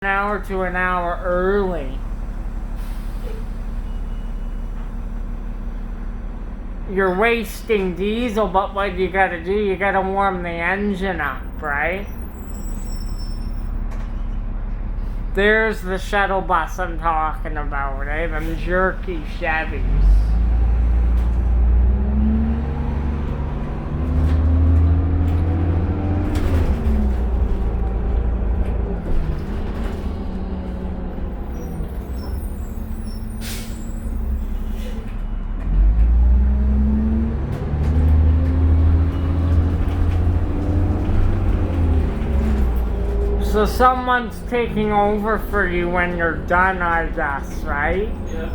an hour to an hour early. You're wasting diesel, but what you gotta do, you gotta warm the engine up, right? There's the shuttle bus I'm talking about, eh? Them jerky Chevys. So someone's taking over for you when you're done, I guess, right? Yeah.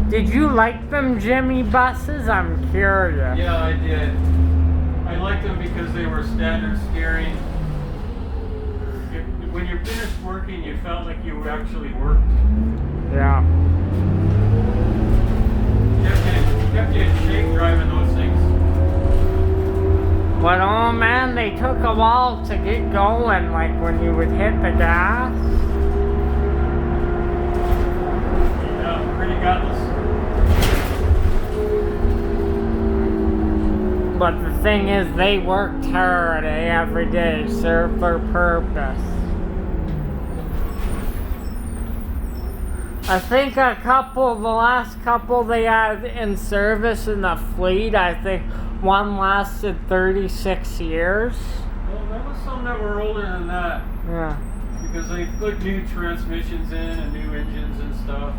Did you like them Jimmy buses? I'm curious. Yeah, I did. I liked them because they were standard steering. When you're finished working, you felt like you actually worked. Yeah. Kept you in shape driving those things. But oh man, they took a while to get going, like when you would hit the gas. Yeah, pretty gutless. But the thing is, they worked hard every day, served their purpose. I think the last couple they had in service in the fleet, I think one lasted 36 years. Well, there was some that were older than that. Yeah. Because they put new transmissions in and new engines and stuff.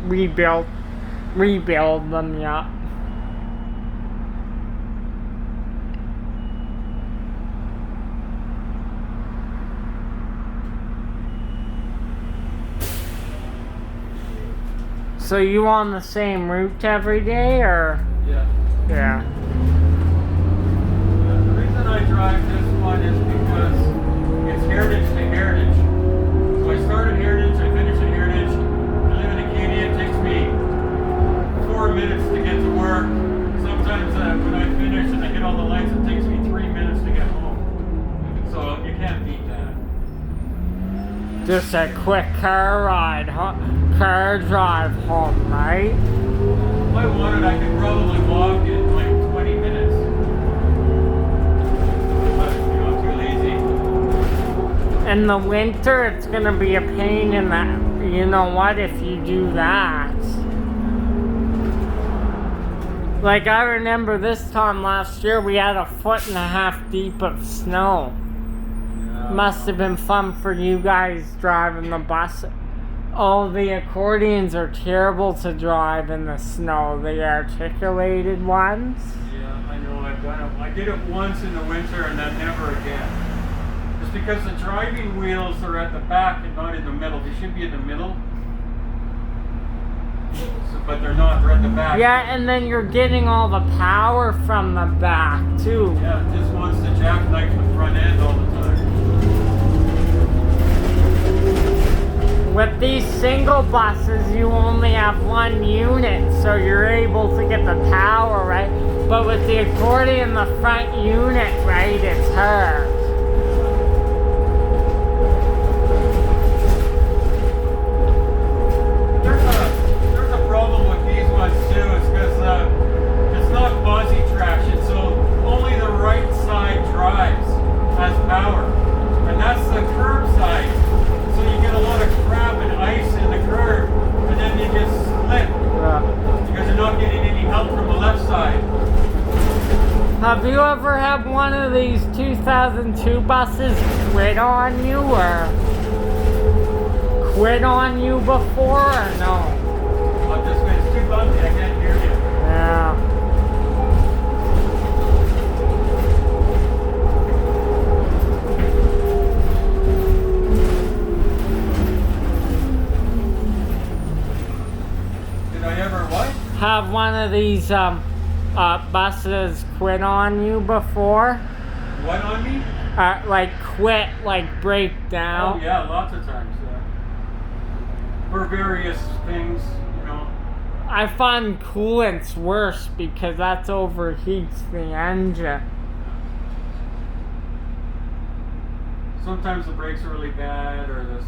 Rebuild them, yeah. So you on the same route every day, or? Yeah. Yeah. The reason I drive this one is because it's heritage to heritage. So I started heritage, I finished at heritage. I live in Acadia, it takes me 4 minutes to get to work. Sometimes when I finish and I hit all the lights, it takes me 3 minutes to get home. So you can't beat that. Just a quick car drive home, right? If I wanted, I could probably walk in like 20 minutes. But, too lazy. In the winter, it's gonna be a pain in the, you know what, if you do that. Like, I remember this time last year, we had 1.5 feet deep of snow. Yeah. Must have been fun for you guys driving the bus. Oh, the accordions are terrible to drive in the snow, the articulated ones. Yeah, I know, I've done it. I did it once in the winter and then never again. Just because the driving wheels are at the back and not in the middle. They should be in the middle. So, but they're not, they're at the back. Yeah, and then you're getting all the power from the back, too. Yeah, it just wants to jackknife the front end all the time. With these single buses, you only have one unit, so you're able to get the power, right? But with the accordion, the front unit, right, it's her. There's a problem with these ones too, is because it's not quasi traction, so only the right side drives, has power. And that's the curb side. So you get a lot of crap and ice in the curb, and then you just slip. Because you're not getting any help from the left side. Have you ever had one of these 2002 buses quit on you, or quit on you before, or no? Oh, this way it's too bumpy, I can't hear you. Yeah. Have one of these buses quit on you before? What on me? Like quit, like break down? Oh yeah, lots of times. For various things, I find coolant's worse because that overheats the engine. sometimes the brakes are really bad or the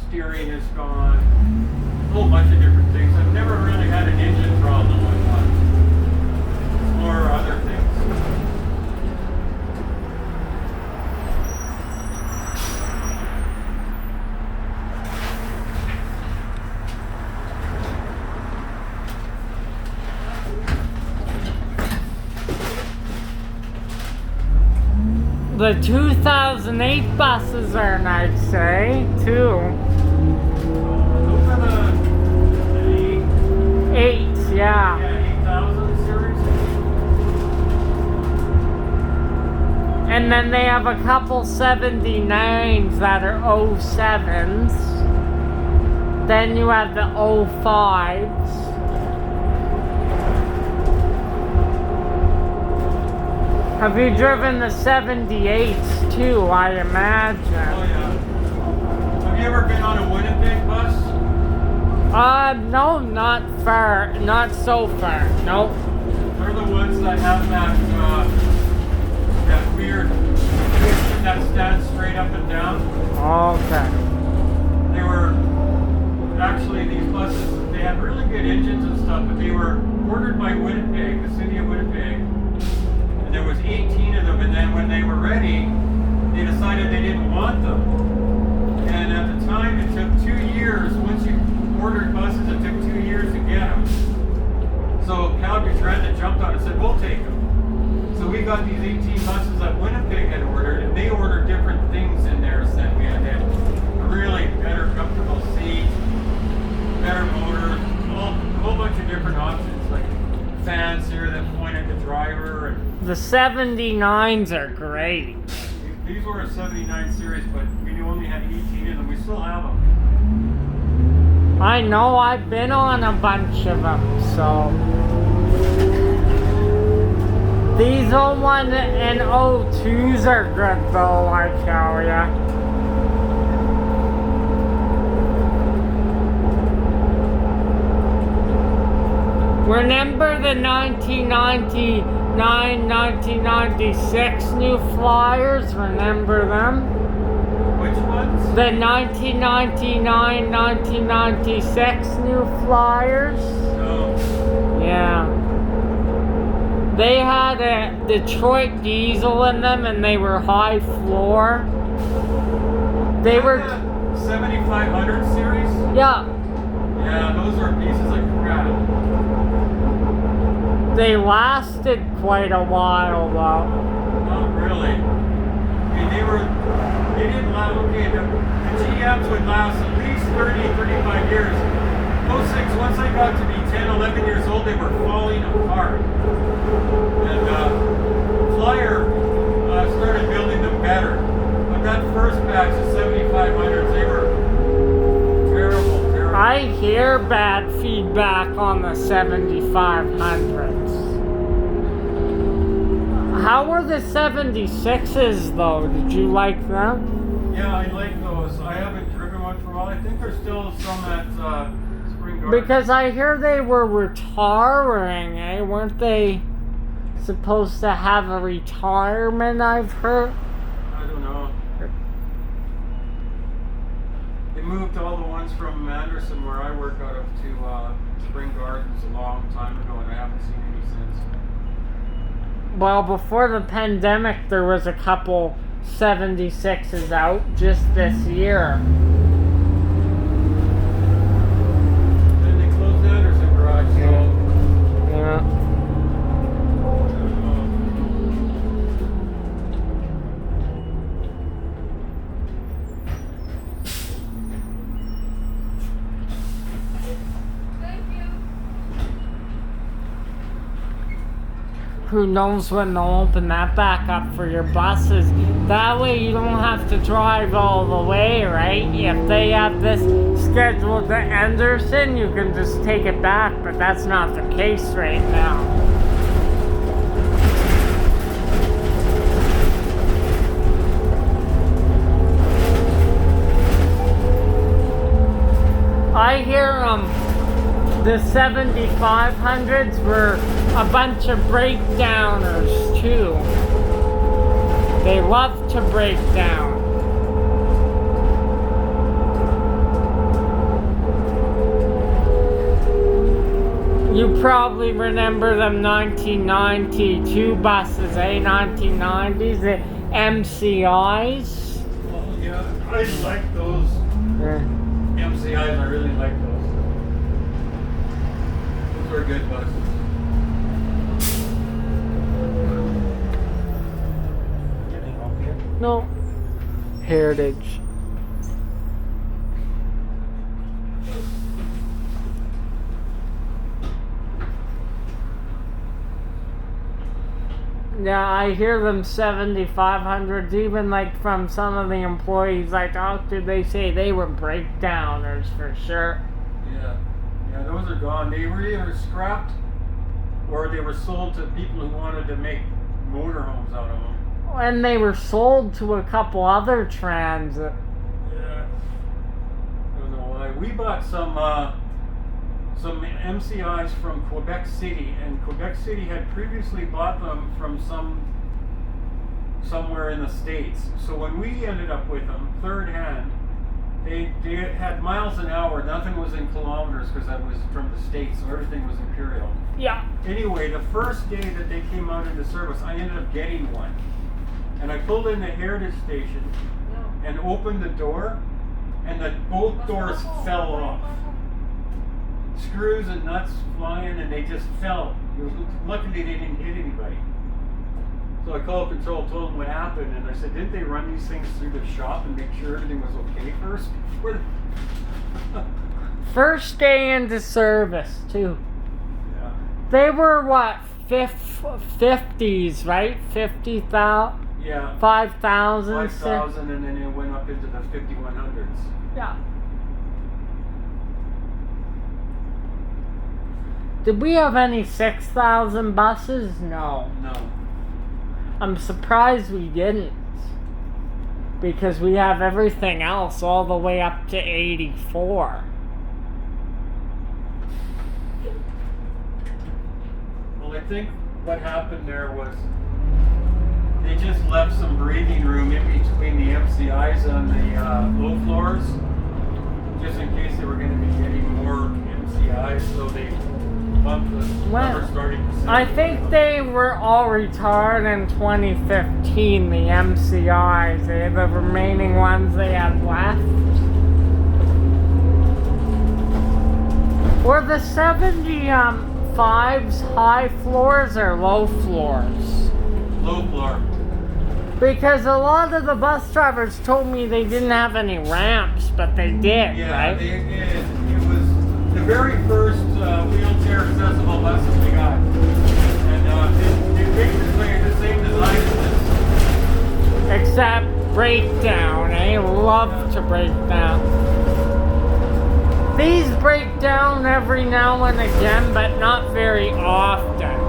steering is gone. A whole bunch of different things. I've never really had an engine problem with one. It's more other things. The 2008 buses are nice, eh? Too. Those are the 8, yeah. 8000 series. And then they have a couple 79s that are 07s. Then you have the 05s. Have you driven the 78s too, I imagine? Oh yeah. Have you ever been on a Winnipeg bus? No, not far. Not so far. Nope. They're the ones that have that weird piston that stands straight up and down. Okay. They were actually, these buses, they had really good engines and stuff, but they were ordered by Winnipeg, the city of Winnipeg. And there was 18 of them, and then when they were ready, they decided they didn't want them. And at the time, it took 2 years. Once you ordered buses, it took 2 years to get them. So Calgary Transit jumped on it and said, we'll take them. So we got these 18 buses that Winnipeg had ordered, and they ordered different things in there than we had. They had a really better comfortable seat, better motor, a whole bunch of different options, like fans here that point at the driver. And The 79s are great. these were a 79 series, but we only had 18 of them. We still have them. I know, I've been on a bunch of them, so. These 01 and 02s are good though, I tell ya. Remember the 1999, 1996 new Flyers? Remember them? Which ones? The 1999, 1996 new Flyers? No. Yeah. They had a Detroit diesel in them and they were high floor. They were... 7500 series? Yeah. Yeah, those are pieces of crap. They lasted quite a while though. Not really. I mean, they didn't last, okay, the GMs would last at least 30, 35 years. Those things, once they got to be 10, 11 years old, they were falling apart. And Flyer started building them better. But that first batch of 7500s, they were terrible, terrible. I hear bad feedback on the 7500s. How were the 76s though? Did you like them? Yeah, I like those. I haven't driven one for a while. I think there's still some at Spring Garden. Because I hear they were retiring, eh? Weren't they supposed to have a retirement, I've heard? I don't know. They moved all the ones from Anderson, where I work out of, to Spring Gardens a long time ago, and I haven't seen any since. Well, before the pandemic, there was a couple 76s out just this year. Then they closed Anderson Garage, so... Yeah. Who knows when they'll open that back up for your buses. That way you don't have to drive all the way, right? If they have this scheduled to Anderson, you can just take it back, but that's not the case right now. I hear the 7500s were a bunch of breakdowners too. They love to break down. probably remember them 1992 buses, eh? 1990s, the MCIs. Well, yeah, I like those MCIs. I really like those. Those are good buses. Getting off here? No. Heritage. Yeah, I hear them 7500s, even like from some of the employees I talked to, they say they were breakdowners for sure. Yeah. Yeah, those are gone. They were either scrapped or they were sold to people who wanted to make motorhomes out of them. And they were sold to a couple other transit. Yeah. I don't know why. We bought some MCIs from Quebec City, and Quebec City had previously bought them from somewhere in the States. So when we ended up with them, third hand, they had miles an hour. Nothing was in kilometers because that was from the States, so everything was imperial. Yeah. Anyway, the first day that they came out into service, I ended up getting one. And I pulled in the Heritage Station and opened the door, and both doors fell off. Screws and nuts flying, and they just fell. Luckily, they didn't hit anybody. So I called control, told them what happened, and I said, didn't they run these things through the shop and make sure everything was okay first? First day into service, too. Yeah. They were what, 50s, right? 50,000? Yeah. 5,000? 5,000, and then it went up into the 5,100s. Yeah. Did we have any 6,000 buses? No. No. I'm surprised we didn't. Because we have everything else all the way up to 84. Well, I think what happened there was they just left some breathing room in between the MCIs on the low floors, just in case they were going to be getting more MCIs, so they bumped the number starting to 70. I think they were all retired in 2015, the MCIs. The remaining ones they had left. Were the 75s high floors or low floors? Low floor. Because a lot of the bus drivers told me they didn't have any ramps, but they did, Yeah, right? they did. It was the very first wheelchair accessible buses we got. And they basically are the same design as this. Except breakdown, eh? Love to break down. These break down every now and again, but not very often.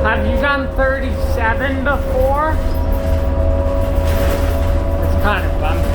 Have you done 37 before? It's kind of bumpy.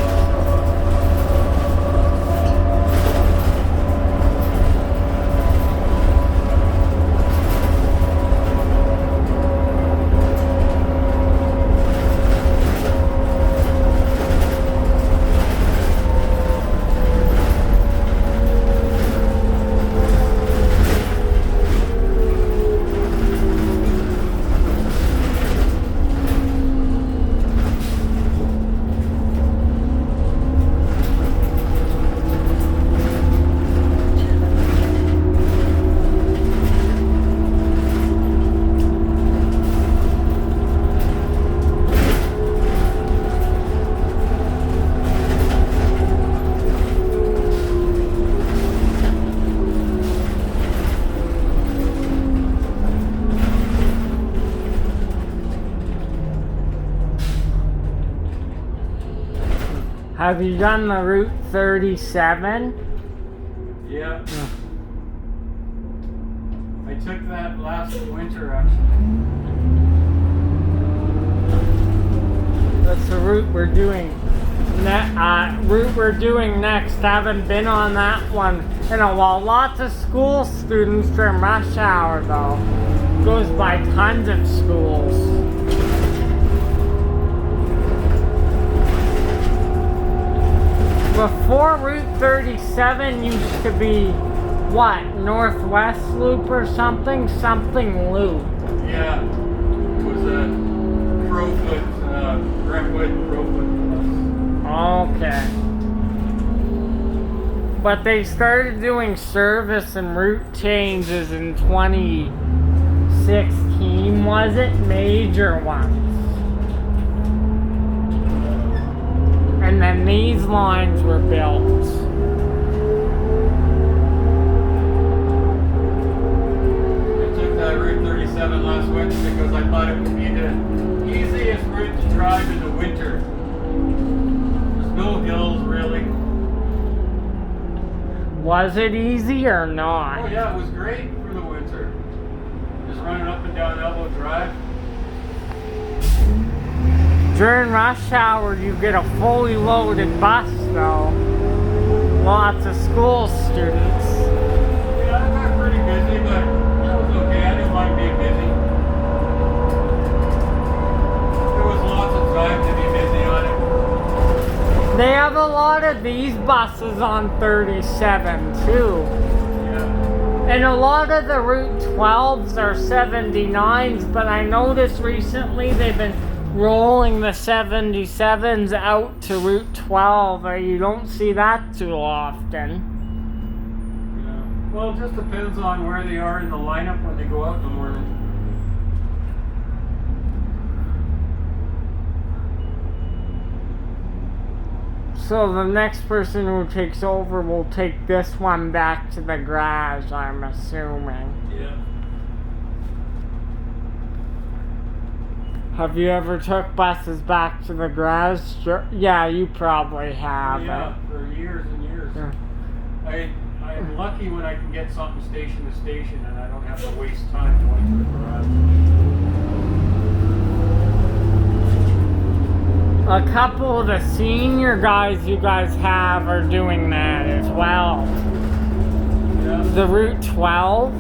Have you done the Route 37? Yeah. I took that last winter, actually. That's the route we're doing. Route we're doing next. Haven't been on that one in a while. Lots of school students during rush hour, though. Goes by tons of schools. Before Route 37 used to be, what, Northwest Loop or something? Something Loop. Yeah, it was a Crowfoot, Brentwood Crowfoot bus. Okay. But they started doing service and route changes in 2016, was it? Major ones. And then these lines were built. I took that Route 37 last winter because I thought it would be the easiest route to drive in the winter. There's no hills really. Was it easy or not? Oh yeah, it was great for the winter. Just running up and down Elbow Drive. During rush hour, you get a fully loaded bus, though. Lots of school students. Yeah, I got pretty busy, but that was okay. I didn't mind being busy. There was lots of time to be busy on it. They have a lot of these buses on 37, too. Yeah. And a lot of the Route 12s are 79s, but I noticed recently they've been rolling the 77s out to Route 12, or you don't see that too often. Yeah. Well, it just depends on where they are in the lineup when they go out in the morning. So the next person who takes over will take this one back to the garage, I'm assuming. Yeah. Have you ever took buses back to the garage? Yeah, you probably have. Yeah, for years and years. Yeah. I'm lucky when I can get something station to station and I don't have to waste time going to the garage. A couple of the senior guys you guys have are doing that as well. Yeah. The Route 12.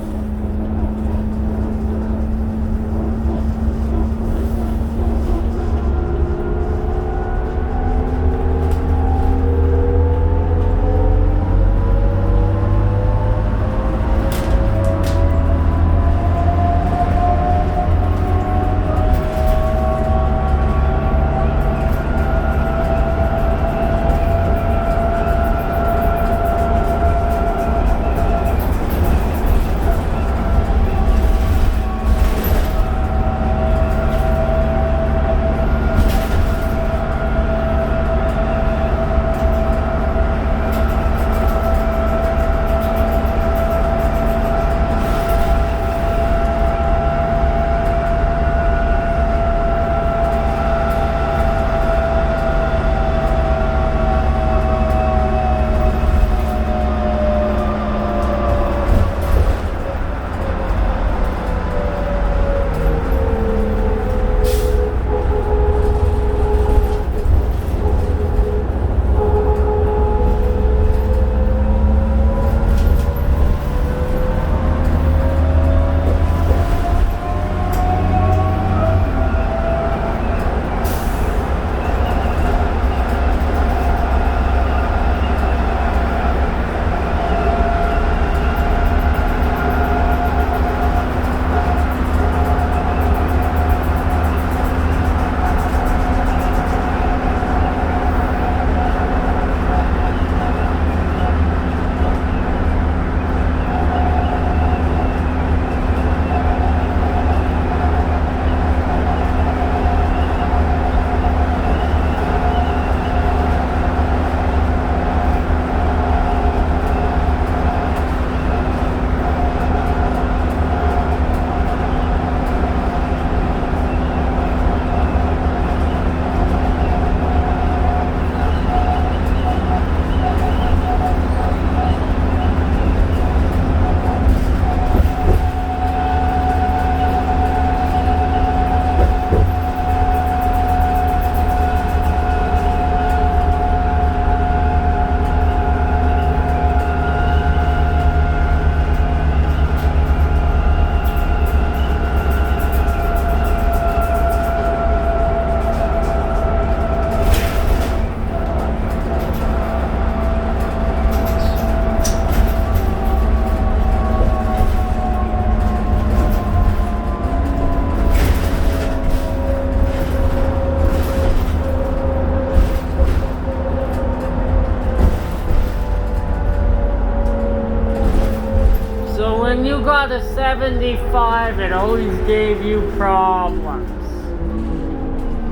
75, it always gave you problems.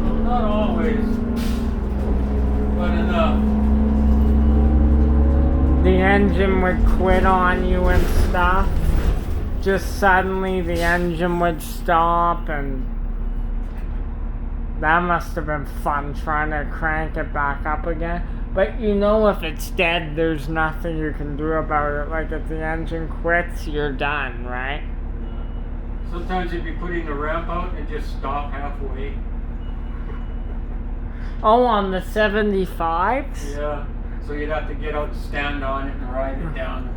Well, not always, but enough. The engine would quit on you and stuff. Just suddenly the engine would stop, and that must have been fun trying to crank it back up again. But you know, if it's dead, there's nothing you can do about it. Like if the engine quits, you're done, right? Sometimes you'd be putting the ramp out and just stop halfway. Oh, on the 75s? Yeah. So you'd have to get out and stand on it and ride it down.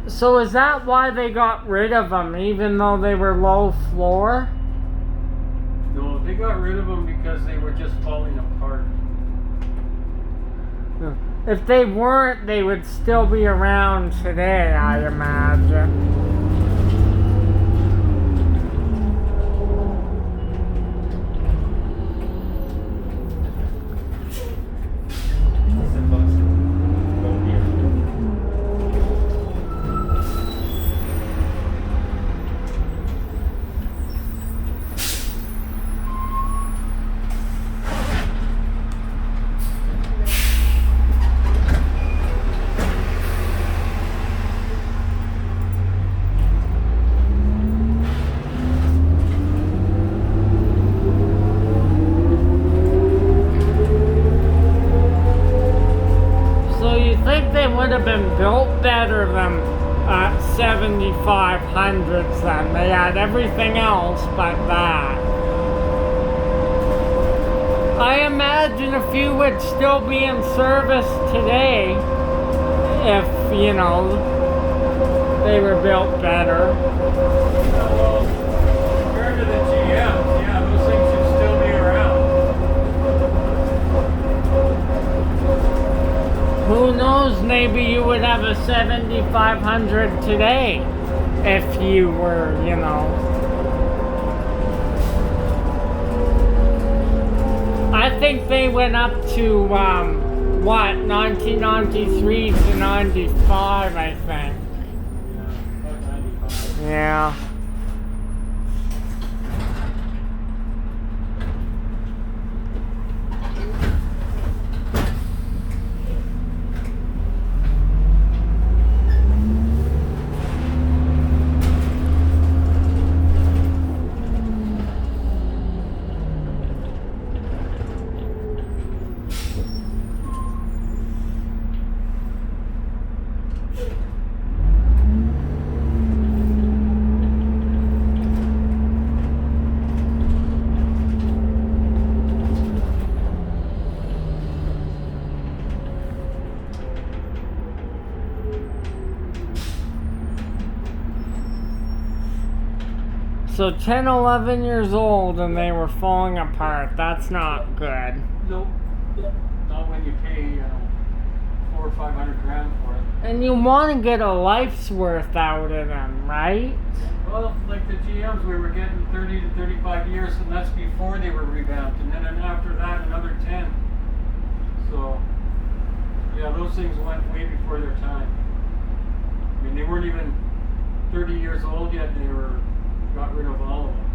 So is that why they got rid of them, even though they were low floor? No, they got rid of them because they were just falling apart. If they weren't, they would still be around today, I imagine. Would have been built better than 7500s then. They had everything else but that. I imagine a few would still be in service today if, you know, they were built better. Well, compared to the GMs, yeah, those things should still be around. Who knows, maybe you would have a 7500 today if you were, you know. I think they went up to, 1993 to 95, I think. Yeah, about 95. Yeah. So 10, 11 years old and they were falling apart. That's not good. Nope. Not when you pay, $400 or $500 for it. And you want to get a life's worth out of them, right? Well, like the GMs, we were getting 30 to 35 years, and that's before they were revamped. And then after that, another 10. So, yeah, those things went way before their time. I mean, they weren't even 30 years old yet, they were got rid of all of them.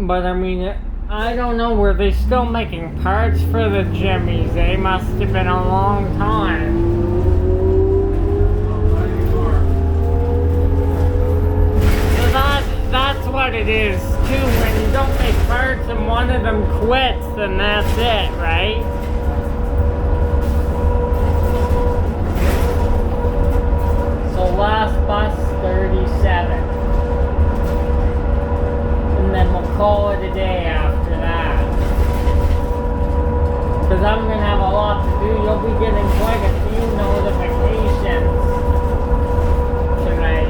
But I mean, I don't know, were they still making parts for the Jimmies? They must have been a long time. Well, not anymore. So that's what it is too. When you don't make parts and one of them quits, then that's it, right? So last bus 37. And then we'll call it a day after that. Because I'm going to have a lot to do. You'll be getting quite a few notifications tonight.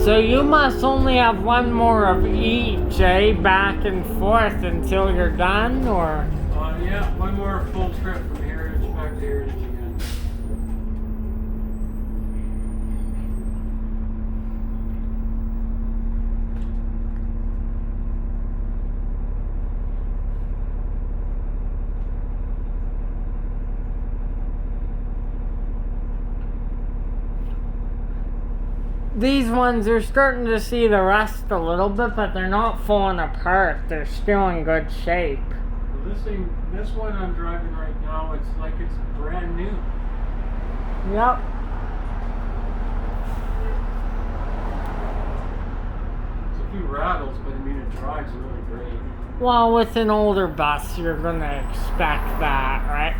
So you must only have one more of each, eh? Back and forth until you're done, or? Yeah, one more full trip from Heritage back to Heritage again. these ones are starting to see the rust a little bit, but they're not falling apart. They're still in good shape. Well, this one I'm driving right now, it's like it's brand new. Yep. There's a few rattles, but I mean it drives really great. Well, with an older bus, you're gonna expect that, right?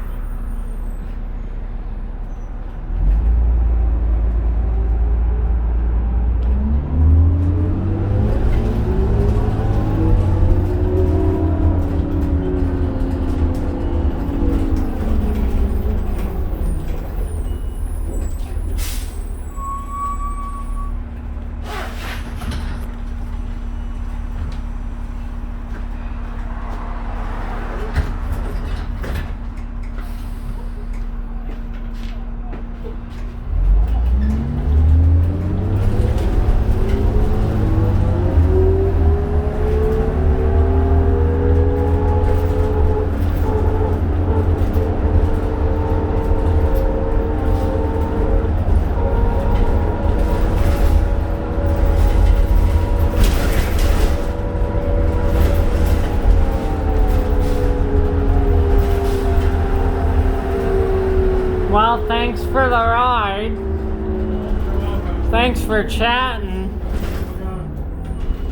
Well, thanks for the ride. You're welcome. Thanks for chatting.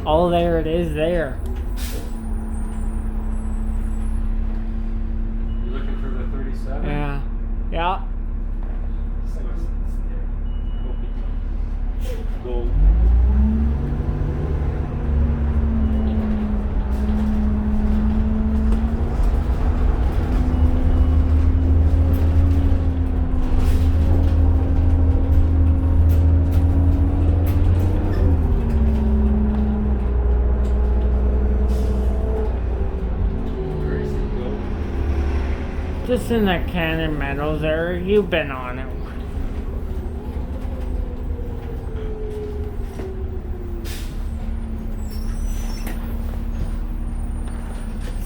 Oh, there it is there. You looking for the 37? Yeah. Yeah. Gold. Just in the Cannon Meadows area. You've been on it.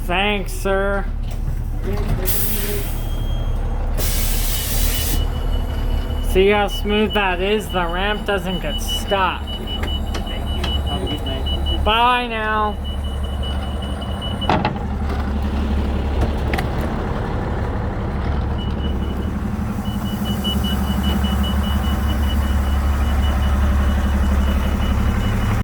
Thanks, sir. See how smooth that is? The ramp doesn't get stuck. Thank you. Have a good night. Bye now.